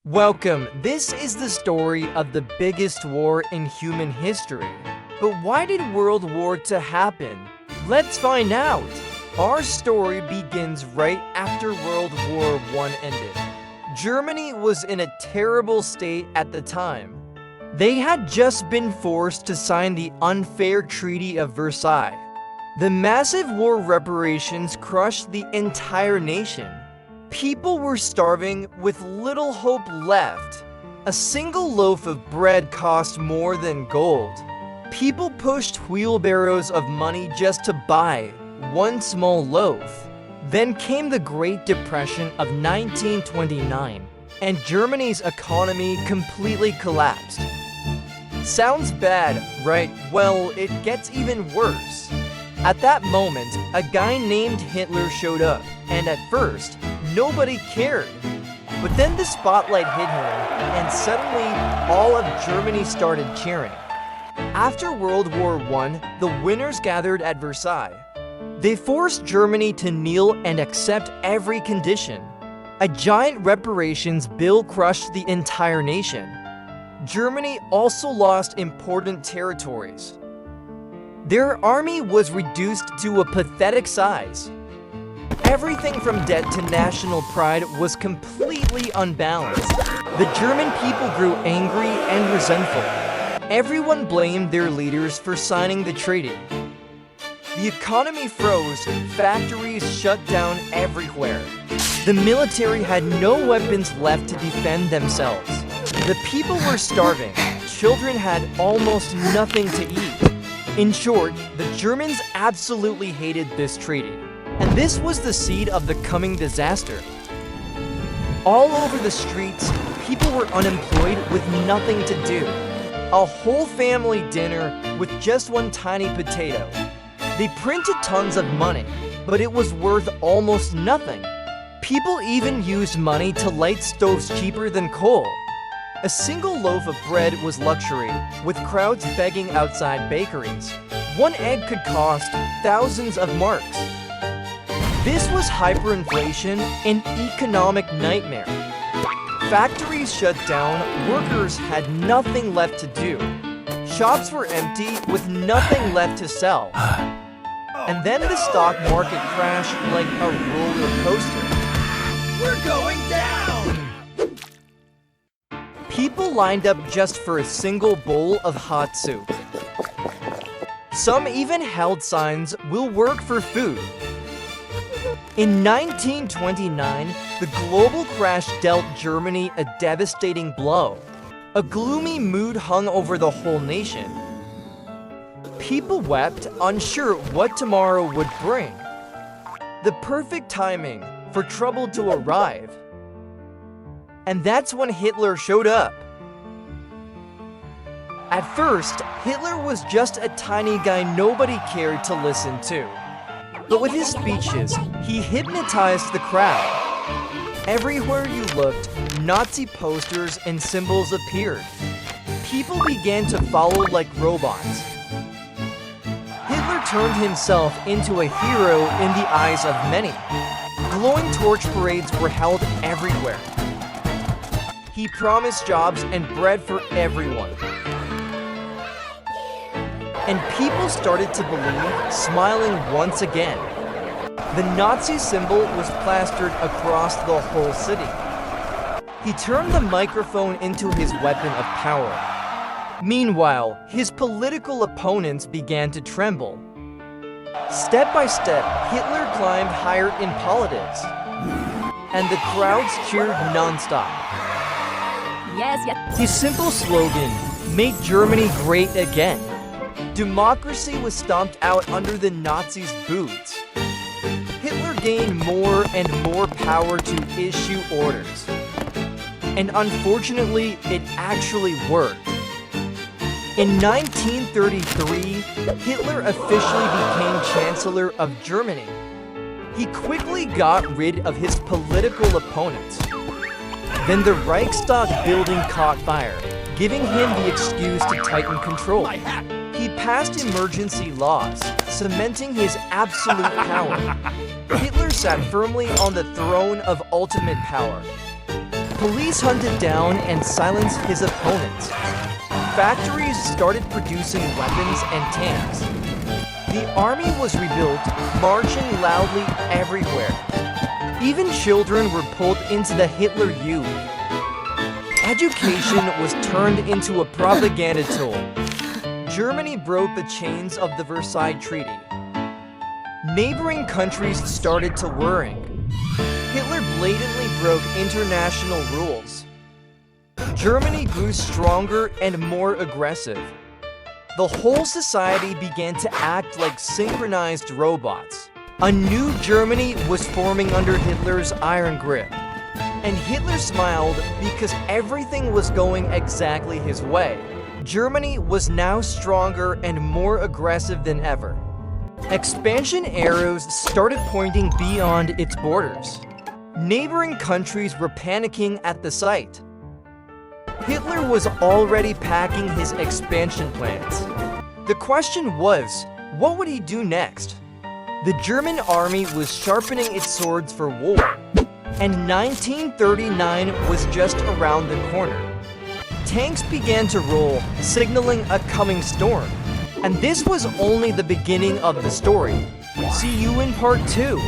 Welcome. This is the story of the biggest war in human history. But why did World War II happen? Let's find out. Our story begins right after World War I ended. Germany was in a terrible state at the time. They had just been forced to sign the unfair Treaty of Versailles. The massive war reparations crushed the entire nation. People were starving with little hope left. A single loaf of bread cost more than gold. People pushed wheelbarrows of money just to buy one small loaf. Then came the Great Depression of 1929, and Germany's economy completely collapsed. Sounds bad, right? Well, it gets even worse. At that moment, a guy named Hitler showed up, and at first, nobody cared. But then the spotlight hit him, and suddenly all of Germany started cheering. After World War I, the winners gathered at Versailles. They forced Germany to kneel and accept every condition. A giant reparations bill crushed the entire nation. Germany also lost important territories. Their army was reduced to a pathetic size. Everything from debt to national pride was completely unbalanced. The German people grew angry and resentful. Everyone blamed their leaders for signing the treaty. The economy froze, factories shut down everywhere. The military had no weapons left to defend themselves. The people were starving. Children had almost nothing to eat. In short, the Germans absolutely hated this treaty. And this was the seed of the coming disaster. All over the streets, people were unemployed with nothing to do. A whole family dinner with just one tiny potato. They printed tons of money, but it was worth almost nothing. People even used money to light stoves cheaper than coal. A single loaf of bread was luxury, with crowds begging outside bakeries. One egg could cost thousands of marks. This was hyperinflation, an economic nightmare. Factories shut down, workers had nothing left to do. Shops were empty with nothing left to sell. And then the stock market crashed like a roller coaster. We're going down! People lined up just for a single bowl of hot soup. Some even held signs, "We'll work for food." In 1929, the global crash dealt Germany a devastating blow. A gloomy mood hung over the whole nation. People wept, unsure what tomorrow would bring. The perfect timing for trouble to arrive. And that's when Hitler showed up. At first, Hitler was just a tiny guy nobody cared to listen to. But with his speeches, he hypnotized the crowd. Everywhere you looked, Nazi posters and symbols appeared. People began to follow like robots. Hitler turned himself into a hero in the eyes of many. Glowing torch parades were held everywhere. He promised jobs and bread for everyone. And people started to believe, smiling once again. The Nazi symbol was plastered across the whole city. He turned the microphone into his weapon of power. Meanwhile, his political opponents began to tremble. Step by step, Hitler climbed higher in politics. And the crowds cheered nonstop. Yes. His simple slogan, "Make Germany great again." Democracy was stomped out under the Nazis' boots. Hitler gained more and more power to issue orders. And unfortunately, it actually worked. In 1933, Hitler officially became Chancellor of Germany. He quickly got rid of his political opponents. Then the Reichstag building caught fire, giving him the excuse to tighten control. He passed emergency laws, cementing his absolute power. Hitler sat firmly on the throne of ultimate power. Police hunted down and silenced his opponents. Factories started producing weapons and tanks. The army was rebuilt, marching loudly everywhere. Even children were pulled into the Hitler Youth. Education was turned into a propaganda tool. Germany broke the chains of the Versailles Treaty. Neighboring countries started to worry. Hitler blatantly broke international rules. Germany grew stronger and more aggressive. The whole society began to act like synchronized robots. A new Germany was forming under Hitler's iron grip. And Hitler smiled because everything was going exactly his way. Germany was now stronger and more aggressive than ever. Expansion arrows started pointing beyond its borders. Neighboring countries were panicking at the sight. Hitler was already packing his expansion plans. The question was, what would he do next? The German army was sharpening its swords for war, and 1939 was just around the corner. Tanks began to roll, signaling a coming storm. And this was only the beginning of the story. See you in part 2.